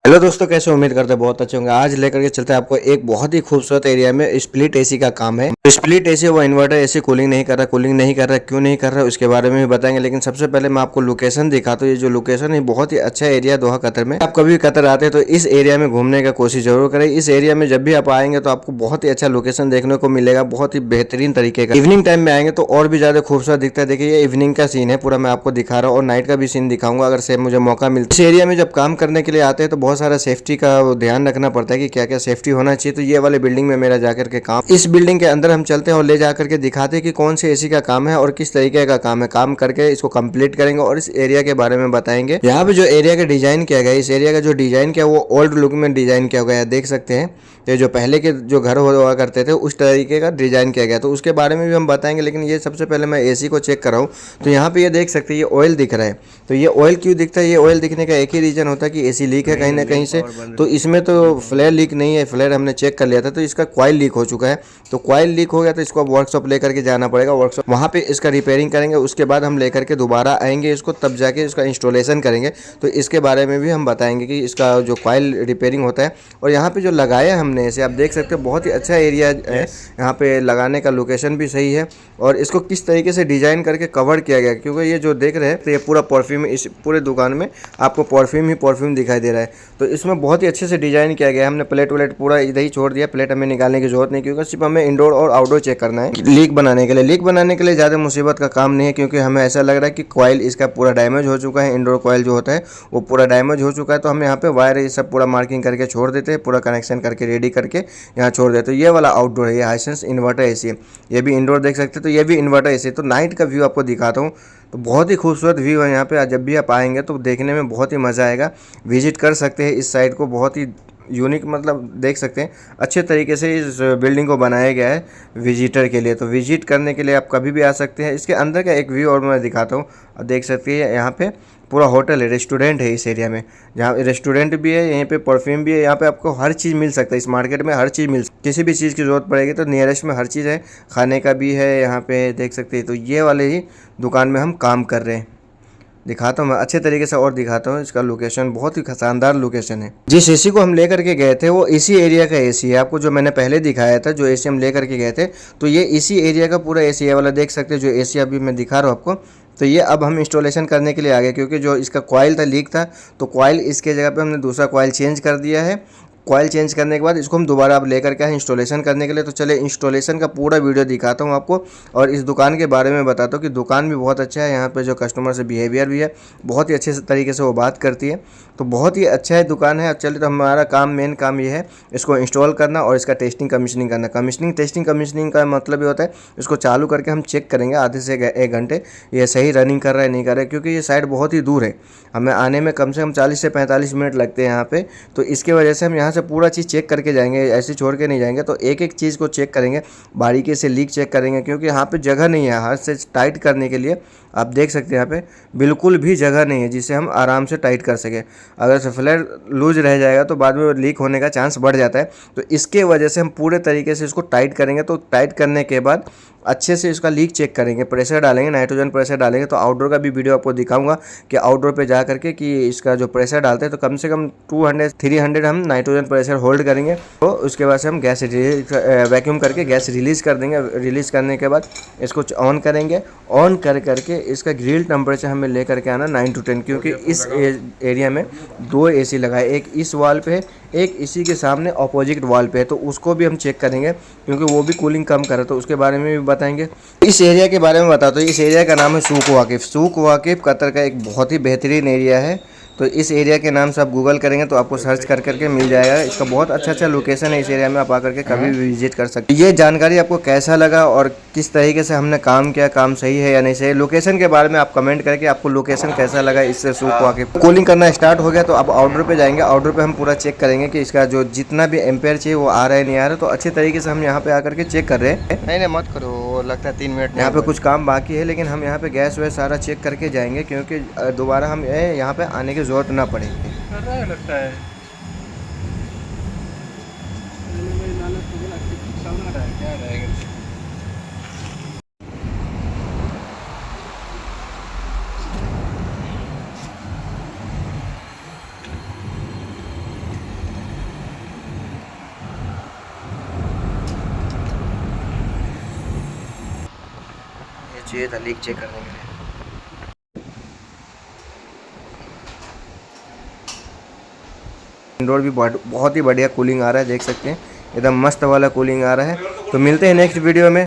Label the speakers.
Speaker 1: Hello दोस्तों, कैसे उम्मीद करते हैं बहुत अच्छे होंगे। आज लेकर के चलते हैं आपको एक बहुत ही खूबसूरत एरिया में स्प्लिट एसी का काम है। स्प्लिट एसी वो इन्वर्टर एसी कूलिंग नहीं कर रहा, क्यों नहीं कर रहा है उसके बारे में भी बताएंगे। लेकिन सबसे पहले मैं आपको लोकेशन दिखाता हूँ। ये जो लोकेशन है बहुत ही अच्छा एरिया दोहा कतर में। आप कभी कतर आते हैं तो इस एरिया में घूमने का कोशिश जरूर करें। इस एरिया में जब भी आप आएंगे तो आपको बहुत ही अच्छा लोकेशन देखने को मिलेगा, बहुत ही बेहतरीन तरीके का। इवनिंग टाइम में आएंगे तो और भी ज्यादा खूबसूरत दिखता है। देखिए ये इवनिंग का सीन है पूरा, मैं आपको दिखा रहा हूँ और नाइट का भी सीन दिखाऊंगा अगर से मुझे मौका मिलता है। इस एरिया में जब काम करने के लिए आते हैं तो बहुत सारा सेफ्टी का ध्यान रखना पड़ता है कि क्या क्या सेफ्टी होना चाहिए। तो ये वाले बिल्डिंग में मेरा जाकर के काम, इस बिल्डिंग के अंदर हम चलते हैं और ले जाकर के दिखाते हैं कि कौन से एसी का काम है और किस तरीके का काम है। काम करके इसको कंप्लीट करेंगे और इस एरिया के बारे में बताएंगे। यहाँ पे जो एरिया का डिजाइन किया गया है, इस एरिया का जो डिजाइन किया वो ओल्ड लुक में डिजाइन किया गया है, देख सकते हैं। ये जो पहले के जो घर हुआ करते थे उस तरीके का डिजाइन किया गया, तो उसके बारे में भी हम बताएंगे। लेकिन ये सबसे पहले मैं एसी को चेक कर रहा हूँ। तो यहाँ पे ये देख सकते हैं, ये ऑयल दिख रहा है। तो ये ऑयल क्यों दिखता है? ये ऑयल दिखने का एक ही रीजन होता है कि एसी लीक है कहीं ना कहीं से। तो इसमें तो फ्लेयर लीक नहीं है, फ्लेयर हमने चेक कर लिया था, तो इसका कॉइल लीक हो चुका है। तो कॉइल लीक हो गया तो इसको वर्कशॉप लेकर के जाना पड़ेगा। वर्कशॉप वहाँ पे इसका रिपेयरिंग करेंगे, उसके बाद हम लेकर के दोबारा आएंगे इसको, तब जाके इसका इंस्टॉलेशन करेंगे। तो इसके बारे में भी हम बताएंगे कि इसका जो कॉइल रिपेयरिंग होता है। और यहाँ पे जो लगाया हमने इसे, आप देख सकते हो बहुत ही अच्छा एरिया है। यहाँ पे लगाने का लोकेशन भी सही है और इसको किस तरीके से डिजाइन करके कवर किया गया, क्योंकि ये जो देख रहे हैं तो ये पूरा परफ्यूम, इस पूरे दुकान में आपको परफ्यूम ही परफ्यूम दिखाई दे रहा है। तो इसमें बहुत ही अच्छे से डिजाइन किया गया है। हमने प्लेट व्लेट पूरा इधर ही छोड़ दिया, प्लेट हमें निकालने की जरूरत नहीं, क्योंकि सिर्फ हमें इंडोर और आउटडोर चेक करना है लीक बनाने के लिए। लीक बनाने के लिए ज़्यादा मुसीबत का काम नहीं है, क्योंकि हमें ऐसा लग रहा है कि कॉइल इसका पूरा डैमेज हो चुका है। इंडोर कॉइल जो होता है वो पूरा डैमेज हो चुका है। तो हम यहाँ पे वायर ये सब पूरा मार्किंग करके छोड़ देते हैं, पूरा कनेक्शन करके रेडी करके यहाँ छोड़ देते हैं। तो ये वाला आउटडोर है, ये हाइसेंस इन्वर्टर एसी है। ये भी इंडोर देख सकते हैं, तो ये भी इन्वर्टर एसी है। तो नाइट का व्यू आपको दिखाता हूँ। तो बहुत ही खूबसूरत व्यू है यहाँ पे। जब भी आप आएंगे तो देखने में बहुत ही मज़ा आएगा। विजिट कर सकते हैं इस साइड को, बहुत ही यूनिक, मतलब देख सकते हैं अच्छे तरीके से इस बिल्डिंग को बनाया गया है विजिटर के लिए। तो विजिट करने के लिए आप कभी भी आ सकते हैं। इसके अंदर का एक व्यू और मैं दिखाता हूँ। अब देख सकते हैं यहाँ पे पूरा होटल है, रेस्टोरेंट है इस एरिया में। जहाँ रेस्टोरेंट भी है, यहीं पे परफ्यूम भी है। यहाँ पे आपको हर चीज़ मिल सकता है। इस मार्केट में हर चीज़ किसी भी चीज़ की ज़रूरत पड़ेगी तो नियरेस्ट में हर चीज़ है। खाने का भी है यहाँ पे, देख सकते हैं। तो ये वाले ही दुकान में हम काम कर रहे हैं। दिखाता हूँ मैं अच्छे तरीके से और दिखाता हूँ। इसका लोकेशन बहुत ही शानदार लोकेशन है। जिस एसी को हम लेकर के गए थे वो इसी एरिया का एसी है। आपको जो मैंने पहले दिखाया था, जो एसी हम लेकर के गए थे, तो ये इसी एरिया का पूरा एसी है वाला, देख सकते हैं। जो एसी अभी मैं दिखा रहा हूँ आपको, तो ये अब हम इंस्टॉलेशन करने के लिए आ गए, क्योंकि जो इसका कॉइल था लीक था। तो कॉइल इसके जगह पे हमने दूसरा कॉइल चेंज कर दिया है। कॉइल चेंज करने के बाद इसको हम दोबारा अब लेकर के आए इंस्टॉलेशन करने के लिए। तो चले इंस्टॉलेशन का पूरा वीडियो दिखाता हूँ आपको और इस दुकान के बारे में बताता हूँ कि दुकान भी बहुत अच्छा है। यहाँ पे जो कस्टमर से बिहेवियर भी है, बहुत ही अच्छे तरीके से वो बात करती है। तो बहुत ही अच्छा है दुकान है। चलिए, तो हमारा काम, मेन काम ये है इसको इंस्टॉल करना और इसका टेस्टिंग कमीशनिंग करना। कमीशनिंग का मतलब ये होता है इसको चालू करके हम चेक करेंगे आधे से 1 घंटे ये सही रनिंग कर रहा है नहीं कर रहा है, क्योंकि ये साइड बहुत ही दूर है। हमें आने में कम से कम 40 से 45 मिनट लगते हैं यहाँ पे। तो इसके वजह से हम यहाँ से पूरा चीज़ चेक करके जाएंगे, ऐसे छोड़ के नहीं जाएंगे। तो एक एक चीज़ को चेक करेंगे, बारीकी से लीक चेक करेंगे, क्योंकि यहाँ पे जगह नहीं है हाथ से टाइट करने के लिए। आप देख सकते हैं यहाँ पे बिल्कुल भी जगह नहीं है जिसे हम आराम से टाइट कर सकें। अगर सप्लायर लूज रह जाएगा तो बाद में लीक होने का चांस बढ़ जाता है। तो इसके वजह से हम पूरे तरीके से इसको टाइट करेंगे। तो टाइट करने के बाद अच्छे से इसका लीक चेक करेंगे, प्रेशर डालेंगे, नाइट्रोजन प्रेशर डालेंगे। तो आउटडोर का भी वीडियो आपको दिखाऊंगा कि आउटडोर पे जा करके कि इसका जो प्रेशर डालते हैं तो कम से कम 200-300 हम नाइट्रोजन प्रेशर होल्ड करेंगे। तो उसके बाद से हम गैस वैक्यूम करके गैस रिलीज़ कर देंगे। रिलीज़ करने के बाद इसको ऑन करेंगे। ऑन करके इसका ग्रिल टेम्परेचर हमें ले करके आना 9 to 10, क्योंकि इस एरिया में 2 एसी लगा है, एक इस वाल पे है, एक इसी के सामने अपोजिट वॉल पे है। तो उसको भी हम चेक करेंगे, क्योंकि वो भी कूलिंग कम करे, तो उसके बारे में भी बताएंगे। इस एरिया के बारे में बताता हूँ। इस एरिया का नाम है सूक वाकिफ। सूक वाकिफ कतर का एक बहुत ही बेहतरीन एरिया है। तो इस एरिया के नाम से आप गूगल करेंगे तो आपको सर्च कर करके मिल जाएगा। इसका बहुत अच्छा लोकेशन है। इस एरिया में आप आकर के कभी भी विजिट कर सकते हैं। ये जानकारी आपको कैसा लगा और किस तरीके से हमने काम किया, काम सही है या नहीं सही, लोकेशन के बारे में आप कमेंट करके आपको लोकेशन कैसा लगा। इससे सूख आके कूलिंग करना स्टार्ट हो गया तो अब आउटडोर पे जाएंगे। आउटडोर पे हम पूरा चेक करेंगे कि इसका जो जितना भी एम्पेयर चाहिए वो आ रहा है नहीं आ रहा है। तो अच्छे तरीके से हम यहाँ पे आकर के चेक कर रहे हैं। नहीं मत करो, वो लगता है 3 मिनट। यहाँ पे कुछ काम बाकी है, लेकिन हम यहाँ पे गैस वैस सारा चेक करके जाएंगे, क्योंकि दोबारा हम यहाँ पे आने की जरूरत ना पड़ेगी। लगता है क्या रहेगा। चाहिए था लीक चेक करने के लिए। इंडोर भी बहुत ही बढ़िया कूलिंग आ रहा है, देख सकते हैं एकदम मस्त वाला कूलिंग आ रहा है। तो मिलते हैं नेक्स्ट वीडियो में।